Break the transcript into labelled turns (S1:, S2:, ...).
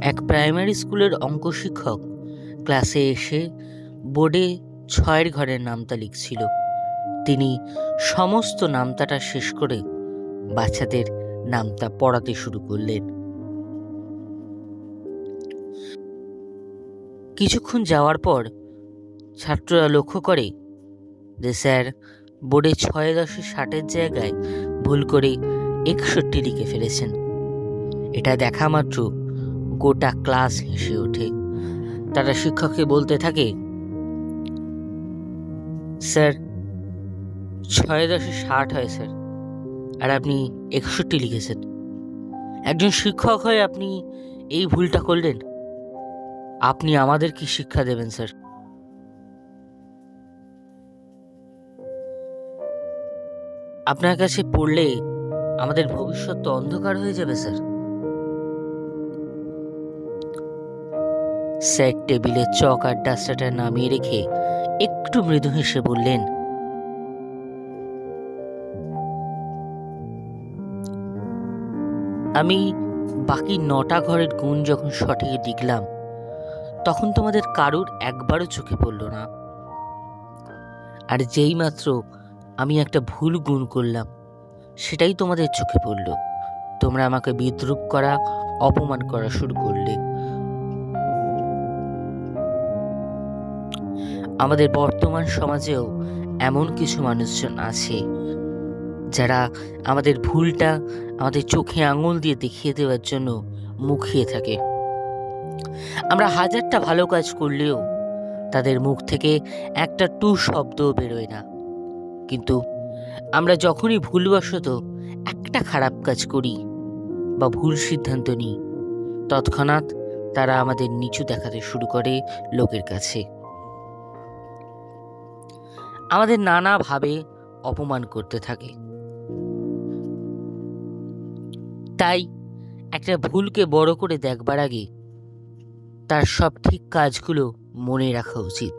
S1: এক প্রাইমারি স্কুলের অঙ্ক শিক্ষক ক্লাসে এসে বোর্ডে ৬ ঘরের নামতা লিখছিল। তিনি সমস্ত নামতাটা শেষ করে বাচ্চাদের নামতা পড়াতে শুরু করলেন। কিছুক্ষণ যাওয়ার পর ছাত্ররা লক্ষ্য করে যে স্যার বোর্ডে ৬-১০-৬০-এর জায়গায় ভুল করে ৬১ লিখে ফেলেছেন। এটা দেখা মাত্র গোটা ক্লাস হেসে ওঠে। তারা শিক্ষককে বলতে থাকে, স্যার ৬-১০-৬০ হয় স্যার, আর আপনি ৬১ লিখেছেন। একজন শিক্ষক হয়ে আপনি এই ভুলটা করলেন, আপনি আমাদের কি শিক্ষা দেবেন স্যার? আপনার কাছে পড়লে আমাদের ভবিষ্যৎ তো অন্ধকার হয়ে যাবে স্যার। স্যার টেবিলে চক আর ডাস্টারটা নামিয়ে রেখে একটু মৃদু হেসে বললেন, আমি বাকি ৯টা ঘরের গুণ যখন সঠিক লিখলাম তখন তোমাদের কারুর একবারও চোখে পড়ল না। আর যেই মাত্র আমি একটা ভুল গুণ করলাম সেটাই তোমাদের চোখে পড়ল। তোমরা আমাকে বিদ্রূপ করা, অপমান করা শুরু করলে। আমাদের বর্তমান সমাজেও এমন কিছু মানুষজন আছে যারা আমাদের ভুলটা আমাদের চোখে আঙুল দিয়ে দেখিয়ে দেওয়ার জন্য মুখিয়ে থাকে। আমরা হাজারটা ভালো কাজ করলেও তাদের মুখ থেকে একটা টু শব্দও বেরোয় না। কিন্তু আমরা যখনই ভুলবশত একটা খারাপ কাজ করি বা ভুল সিদ্ধান্ত নিই, তৎক্ষণাৎ তারা আমাদের নিচু দেখাতে শুরু করে লোকের কাছে। আমাদের নানাভাবে অপমান করতে থাকে। তাই একটা ভুলকে বড় করে দেখবার আগে তার সব ঠিক কাজগুলো মনে রাখা উচিত।